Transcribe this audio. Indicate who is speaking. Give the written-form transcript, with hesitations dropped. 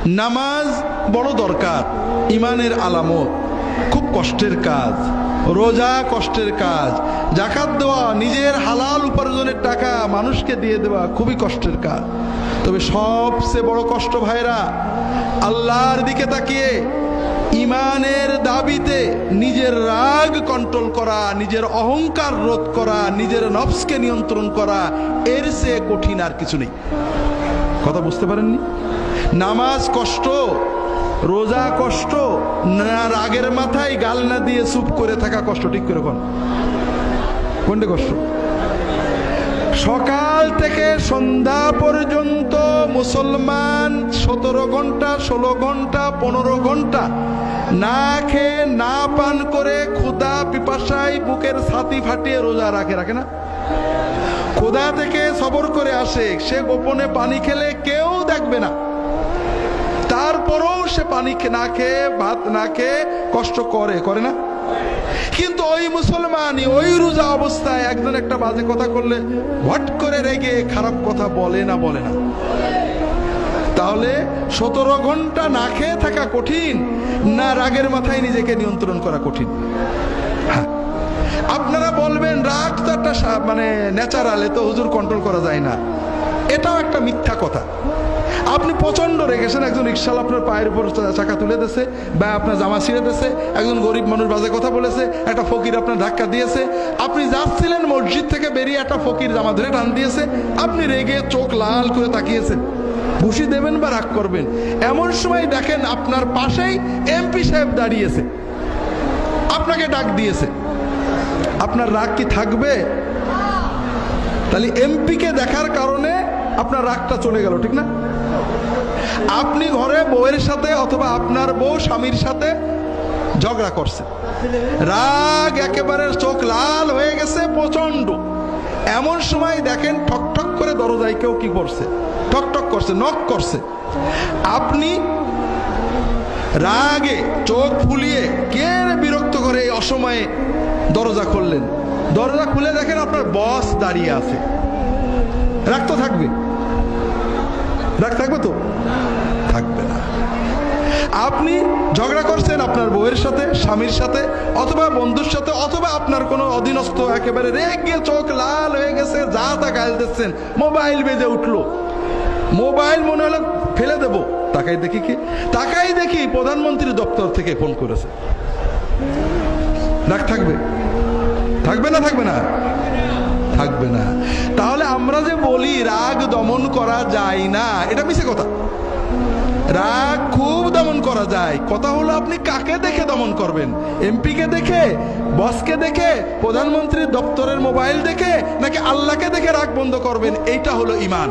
Speaker 1: নামাজ বড় দরকার, ইমানের আলামত, খুব কষ্টের কাজ। রোজা কষ্টের কাজ, যাকাত দেওয়া, নিজের হালাল উপার্জনের টাকা মানুষকে দিয়ে দেওয়া খুবই কষ্টের কাজ। তবে সবচেয়ে বড় কষ্ট ভাইরা, আল্লাহর দিকে তাকিয়ে ইমানের দাবিতে নিজের রাগ কন্ট্রোল করা, নিজের অহংকার রোধ করা, নিজের নফসকে নিয়ন্ত্রণ করা, এর চেয়ে কঠিন আর কিছু নেই। কথা বুঝতে পারেননি? নামাজ কষ্ট, রোজা কষ্ট, না রাগের মাথায় গাল না দিয়ে চুপ করে থাকা কষ্ট। ঠিক করে কোনটা কষ্ট? সকাল থেকে সন্ধ্যা পর্যন্ত মুসলমান 17 ঘন্টা 16 ঘন্টা 15 ঘন্টা না খেয়ে না পান করে ক্ষুধা পিপাসায় বুকের ছাতি ফাটিয়ে রোজা রাখে না? ক্ষুধা থেকে সবর করে আসে, সে গোপনে পানি খেলে কেউ দেখবে না, তারপরেও সে পানি না খেয়ে ভাত না খেয়ে কষ্ট করে না? কিন্তু ওই মুসলমানই ওই রোজা অবস্থায় একজন একটা বাজে কথা করলে হট করে রেগে খারাপ কথা বলে না? তাহলে 17 ঘন্টা না খেয়ে থাকা কঠিন, না রাগের মাথায় নিজেকে নিয়ন্ত্রণ করা কঠিন? হ্যাঁ, আপনারা বলবেন রাগ তো একটা মানে ন্যাচারাল, এ তো হুজুর কন্ট্রোল করা যায় না। এটাও একটা মিথ্যা কথা। আপনি প্রচন্ড রেগেছেন, একজন রিক্সাওয়ালা আপনার পায়ের উপর চাকা তুলে দিয়েছে বা আপনার জামা ছিঁড়ে দিয়েছে, একজন গরিব মানুষ বাজে কথা বলেছে, একটা ফকির আপনার ধাক্কা দিয়েছে, আপনি যাচ্ছিলেন মসজিদ থেকে বেরিয়ে একটা ফকির জামা ধরে টান দিয়েছে, আপনি রেগে চোখ লাল করে তাকিয়েছেন, ঘুষি দেবেন বা রাগ করবেন। এমন সময় দেখেন আপনার পাশেই এমপি সাহেব দাঁড়িয়েছে, আপনাকে ডাক দিয়েছে, আপনার রাগ কি থাকবে? তাহলে এমপিকে দেখার কারণে আপনার রাগটা চলে গেল, ঠিক না? আপনি ঘরে বউয়ের সাথে অথবা আপনার বউ স্বামীর সাথে ঝগড়া করছে, রাগ একেবারে চোখ লাল হয়ে গেছে প্রচন্ড। এমন সময় দেখেন ঠকঠক করে দরজায় কেউ কি করছে, ঠকঠক করছে, নক করছে। আপনি রাগে চোখ ফুলিয়ে কে বিরক্ত করে এই অসময়ে দরজা খুললেন, দরজা খুলে দেখেন আপনার বস দাঁড়িয়ে আছে, রাগ তো থাকবে? রাগ থাকবে তো? থাকবে না। আপনি ঝগড়া করছেন আপনার বউয়ের সাথে, স্বামীর সাথে, অথবা বন্ধুর সাথে, অথবা আপনার কোনো অধীনস্থ একেবারে রেগে চোখ লাল হয়ে গেছে, যা তা গাল দিচ্ছেন, মোবাইল বেজে উঠলো, মোবাইল মনে হলো ফেলে দেবো, তাকাই দেখি প্রধানমন্ত্রীর দপ্তর থেকে ফোন করেছে। রাগ থাকবে? থাকবে না? থাকবে না। তাহলে আমরা যে বলি রাগ দমন করা যায় না, এটা মিছে কথা। রাগ খুব দমন করা যায়। কথা হলো আপনি কাকে দেখে দমন করবেন, এমপিকে দেখে, বসকে দেখে, প্রধানমন্ত্রীর দপ্তরের মোবাইল দেখে, নাকি আল্লাহকে দেখে রাগ বন্ধ করবেন? এইটা হলো ঈমান।